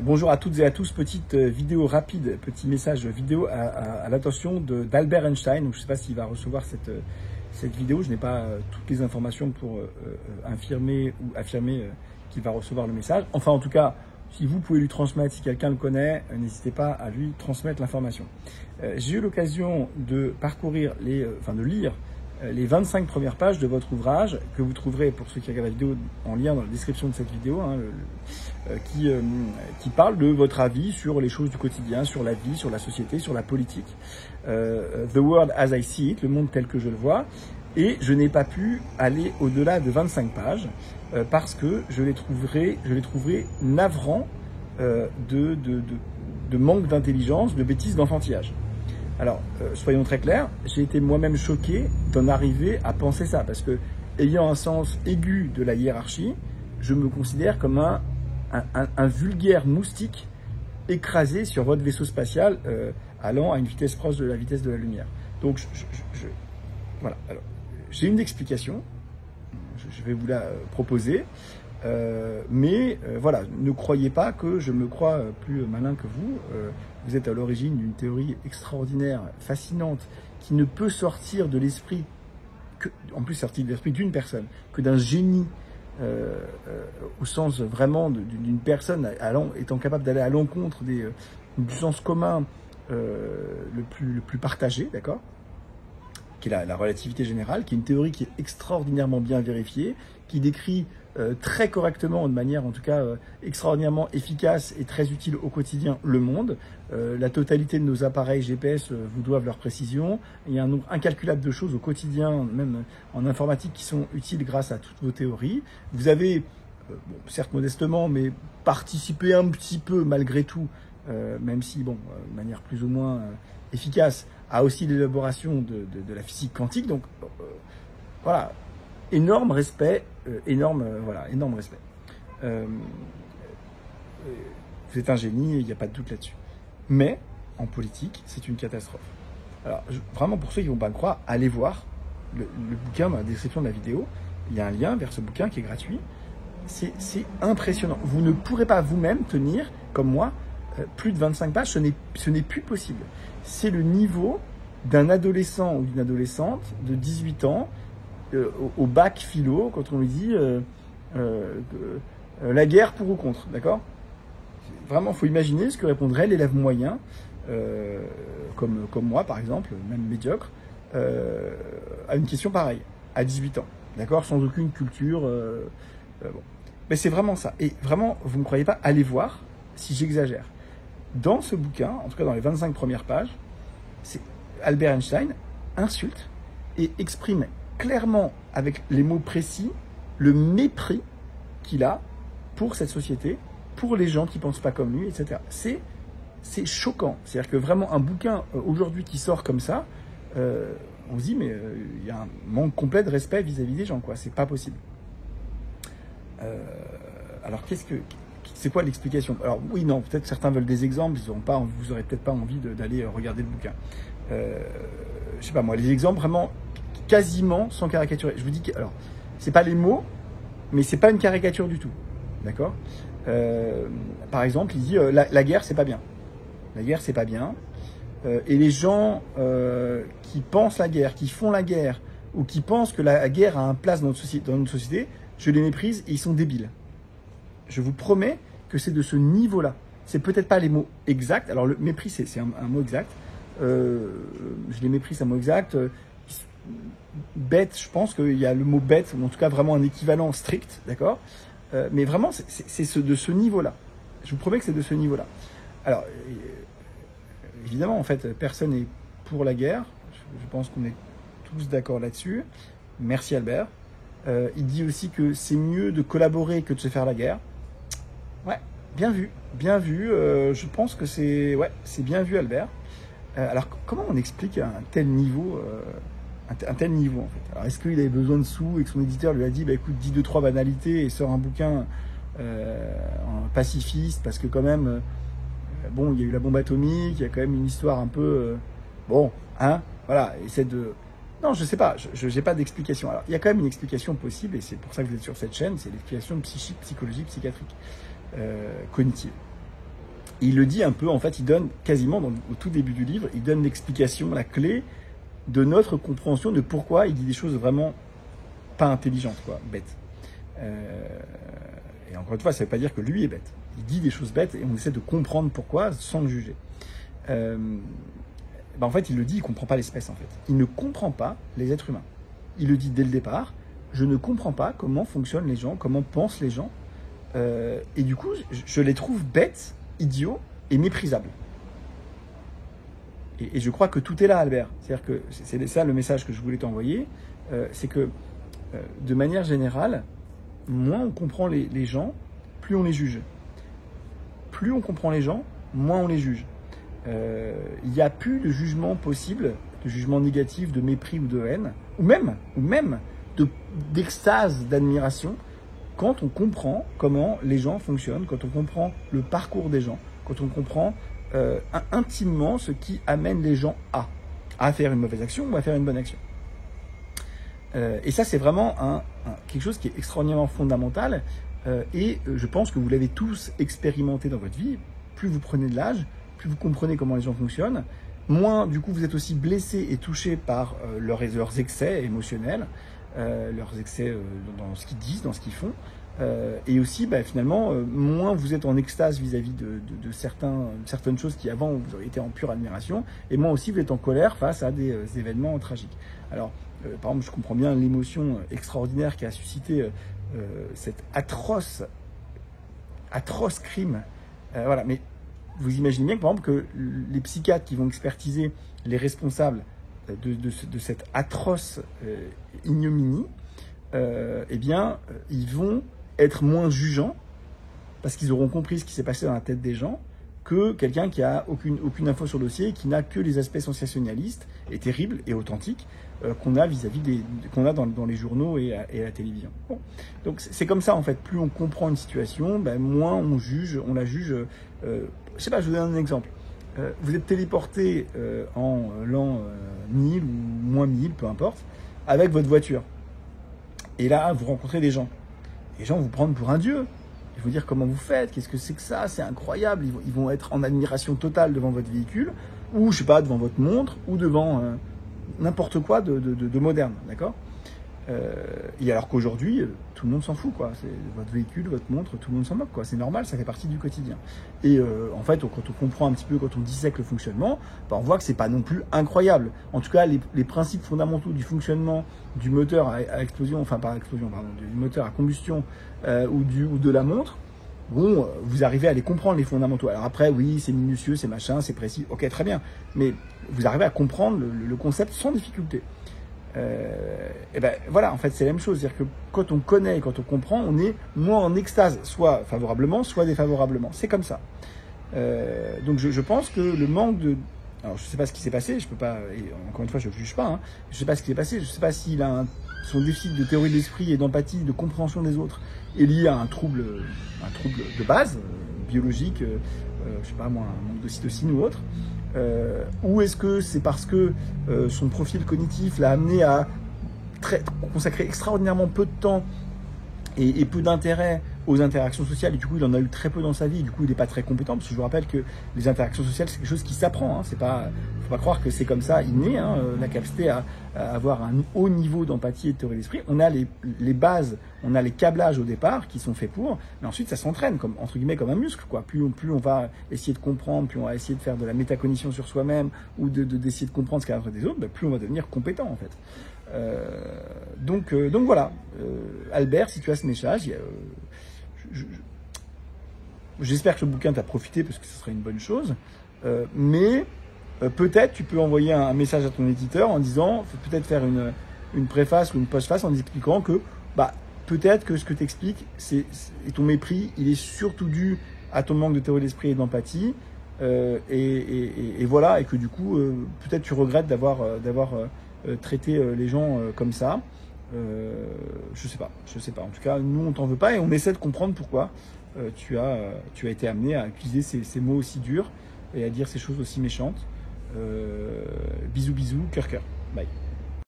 Bonjour à toutes et à tous, petite vidéo rapide, petit message vidéo à l'attention d'Albert Einstein. Donc, je ne sais pas s'il va recevoir cette vidéo, je n'ai pas toutes les informations pour infirmer ou affirmer qu'il va recevoir le message. Enfin, en tout cas, si vous pouvez lui transmettre, si quelqu'un le connaît, n'hésitez pas à lui transmettre l'information. J'ai eu l'occasion de parcourir, de lire les 25 premières pages de votre ouvrage, que vous trouverez, pour ceux qui regardent la vidéo, en lien dans la description de cette vidéo, qui parle de votre avis sur les choses du quotidien, sur la vie, sur la société, sur la politique. The World as I See It, le monde tel que je le vois. Et je n'ai pas pu aller au-delà de 25 pages parce que je les trouverais navrants de manque d'intelligence, de bêtises, d'enfantillage. Alors, soyons très clairs, j'ai été moi-même choqué d'en arriver à penser ça, parce que, ayant un sens aigu de la hiérarchie, je me considère comme un vulgaire moustique écrasé sur votre vaisseau spatial, allant à une vitesse proche de la vitesse de la lumière. Donc, voilà. Alors, j'ai une explication, je vais vous la proposer, mais voilà, ne croyez pas que je me crois plus malin que vous. Vous êtes à l'origine d'une théorie extraordinaire, fascinante, qui ne peut sortir de l'esprit, en plus sortir de l'esprit d'une personne, que d'un génie, au sens vraiment d'une personne étant capable d'aller à l'encontre du sens commun le plus partagé, d'accord, qui est la relativité générale, qui est une théorie qui est extraordinairement bien vérifiée, qui décrit très correctement, de manière en tout cas extraordinairement efficace et très utile au quotidien, le monde. La totalité de nos appareils GPS vous doivent leur précision. Il y a un nombre incalculable de choses au quotidien, même en informatique, qui sont utiles grâce à toutes vos théories. Vous avez, certes modestement, mais participé un petit peu malgré tout, même si, de manière plus ou moins efficace, à aussi l'élaboration de la physique quantique. Donc, voilà. Énorme respect, énorme respect. Vous êtes un génie, il n'y a pas de doute là-dessus. Mais, en politique, c'est une catastrophe. Alors, vraiment, pour ceux qui ne vont pas me croire, allez voir le bouquin dans la description de la vidéo. Il y a un lien vers ce bouquin qui est gratuit. C'est impressionnant. Vous ne pourrez pas vous-même tenir, comme moi, plus de 25 pages. Ce n'est plus possible. C'est le niveau d'un adolescent ou d'une adolescente de 18 ans, au bac philo, quand on lui dit la guerre pour ou contre, d'accord? Vraiment, il faut imaginer ce que répondrait l'élève moyen, comme moi par exemple, même médiocre, à une question pareille, à 18 ans, d'accord? Sans aucune culture. Mais c'est vraiment ça. Et vraiment, vous ne me croyez pas, allez voir si j'exagère. Dans ce bouquin, en tout cas dans les 25 premières pages, Albert Einstein insulte et exprime clairement, avec les mots précis, le mépris qu'il a pour cette société, pour les gens qui ne pensent pas comme lui, etc. C'est choquant. C'est-à-dire que vraiment, un bouquin aujourd'hui qui sort comme ça, on se dit, mais il y a un manque complet de respect vis-à-vis des gens, quoi. C'est pas possible. Alors, c'est quoi l'explication? Alors, oui, non, peut-être certains veulent des exemples, vous n'aurez peut-être pas envie d'aller regarder le bouquin. Je sais pas moi, les exemples vraiment quasiment sans caricaturer. Je vous dis que, alors, c'est pas les mots, mais c'est pas une caricature du tout, d'accord? Par exemple, il dit la guerre c'est pas bien. La guerre c'est pas bien. Et les gens qui pensent la guerre, qui font la guerre, ou qui pensent que la guerre a une place dans notre société, je les méprise et ils sont débiles. Je vous promets que c'est de ce niveau-là. C'est peut-être pas les mots exacts. Alors le mépris c'est un mot exact. Je les méprise, c'est un mot exact. Bête, je pense qu'il y a le mot bête, ou en tout cas vraiment un équivalent strict, d'accord? Mais vraiment, c'est de ce niveau-là. Je vous promets que c'est de ce niveau-là. Alors, évidemment, en fait, personne n'est pour la guerre. Je pense qu'on est tous d'accord là-dessus. Merci Albert. Il dit aussi que c'est mieux de collaborer que de se faire la guerre. Ouais, bien vu, bien vu. Je pense que c'est bien vu Albert. Alors, comment on explique un tel niveau un tel niveau en fait. Alors est-ce qu'il avait besoin de sous et que son éditeur lui a dit écoute, dis 2-3 banalités et sors un bouquin pacifiste parce que quand même il y a eu la bombe atomique, il y a quand même une histoire un peu voilà, essaie de... Non, je sais pas, je n'ai pas d'explication. Alors il y a quand même une explication possible et c'est pour ça que vous êtes sur cette chaîne, c'est l'explication psychique, psychologique, psychiatrique, cognitive. Et il le dit un peu, en fait, il donne quasiment, au tout début du livre, il donne l'explication, la clé de notre compréhension de pourquoi il dit des choses vraiment pas intelligentes, quoi, bêtes. Et encore une fois, ça ne veut pas dire que lui est bête. Il dit des choses bêtes et on essaie de comprendre pourquoi sans le juger. En fait, il le dit, il ne comprend pas l'espèce, en fait. Il ne comprend pas les êtres humains. Il le dit dès le départ, je ne comprends pas comment fonctionnent les gens, comment pensent les gens. Et du coup, je les trouve bêtes, idiots et méprisables. Et je crois que tout est là, Albert. C'est-à-dire que c'est ça le message que je voulais t'envoyer. C'est que, de manière générale, moins on comprend les gens, plus on les juge. Plus on comprend les gens, moins on les juge. Il n'y a plus de jugement possible, de jugement négatif, de mépris ou de haine, ou même d'extase, d'admiration, quand on comprend comment les gens fonctionnent, quand on comprend le parcours des gens, quand on comprend intimement ce qui amène les gens à faire une mauvaise action ou à faire une bonne action. Et ça, c'est vraiment quelque chose qui est extraordinairement fondamental. Et je pense que vous l'avez tous expérimenté dans votre vie. Plus vous prenez de l'âge, plus vous comprenez comment les gens fonctionnent, moins, du coup, vous êtes aussi blessé et touché par leurs excès émotionnels, leurs excès dans ce qu'ils disent, dans ce qu'ils font. Et aussi, finalement, moins vous êtes en extase vis-à-vis de certaines choses qui, avant, vous auriez été en pure admiration, et moins aussi, vous êtes en colère face à des événements tragiques. Alors, par exemple, je comprends bien l'émotion extraordinaire qui a suscité cet atroce crime. Voilà, mais vous imaginez bien que, par exemple, que les psychiatres qui vont expertiser les responsables de cette atroce ignominie, ils vont être moins jugeants parce qu'ils auront compris ce qui s'est passé dans la tête des gens que quelqu'un qui a aucune info sur le dossier et qui n'a que les aspects sensationnalistes et terribles et authentiques qu'on a qu'on a dans les journaux et à la télévision. Bon. Donc c'est comme ça en fait. Plus on comprend une situation, moins on la juge. Je sais pas, je vous donne un exemple. Vous êtes téléporté en l'an 1000 ou moins 1000, peu importe, avec votre voiture. Et là, vous rencontrez des gens. Les gens vous prennent pour un dieu. Ils vont dire comment vous faites, qu'est-ce que c'est que ça, c'est incroyable. Ils vont être en admiration totale devant votre véhicule, ou je sais pas, devant votre montre, ou devant n'importe quoi de moderne, d'accord ? Et alors qu'aujourd'hui, tout le monde s'en fout, quoi. C'est votre véhicule, votre montre, tout le monde s'en moque, quoi. C'est normal, ça fait partie du quotidien. Et en fait, quand on comprend un petit peu, quand on dissèque le fonctionnement, on voit que c'est pas non plus incroyable. En tout cas, les principes fondamentaux du fonctionnement du moteur à explosion, enfin pas à explosion, pardon, du moteur à combustion ou de la montre, bon, vous arrivez à les comprendre, les fondamentaux. Alors après, oui, c'est minutieux, c'est machin, c'est précis, ok, très bien. Mais vous arrivez à comprendre le concept sans difficulté. Voilà, en fait, c'est la même chose. C'est-à-dire que quand on connaît et quand on comprend, on est moins en extase, soit favorablement, soit défavorablement. C'est comme ça. Donc je pense que le manque de... Alors je ne sais pas ce qui s'est passé, je peux pas... Et encore une fois, je ne juge pas. Hein, je ne sais pas ce qui s'est passé, je ne sais pas s'il a son déficit de théorie de l'esprit et d'empathie, de compréhension des autres est lié à un trouble de base, biologique, je sais pas moi, un manque de cytocine ou autre. Ou est-ce que c'est parce que son profil cognitif l'a amené à consacrer extraordinairement peu de temps et peu d'intérêt aux interactions sociales, et du coup il en a eu très peu dans sa vie, et du coup il n'est pas très compétent, parce que je vous rappelle que les interactions sociales c'est quelque chose qui s'apprend, hein, faut pas croire que c'est comme ça inné, hein, la capacité à avoir un haut niveau d'empathie et de théorie d'esprit. On a les bases, on a les câblages au départ qui sont faits pour, mais ensuite ça s'entraîne entre guillemets comme un muscle, quoi. Plus on va essayer de comprendre, plus on va essayer de faire de la métacognition sur soi-même ou d'essayer de comprendre ce qu'il y a entre des autres, plus on va devenir compétent en fait. Donc voilà, Albert, si tu as ce message, j'espère que ce bouquin t'a profité parce que ce serait une bonne chose, mais peut-être tu peux envoyer un message à ton éditeur en disant, peut-être faire une préface ou une postface en expliquant que peut-être que ce que tu expliques et ton mépris, il est surtout dû à ton manque de théorie d'esprit et d'empathie, et voilà, et que du coup peut-être tu regrettes d'avoir traité les gens comme ça. Je sais pas. En tout cas, nous on t'en veut pas et on essaie de comprendre pourquoi tu as été amené à utiliser ces mots aussi durs et à dire ces choses aussi méchantes. Bisous, cœur. Bye.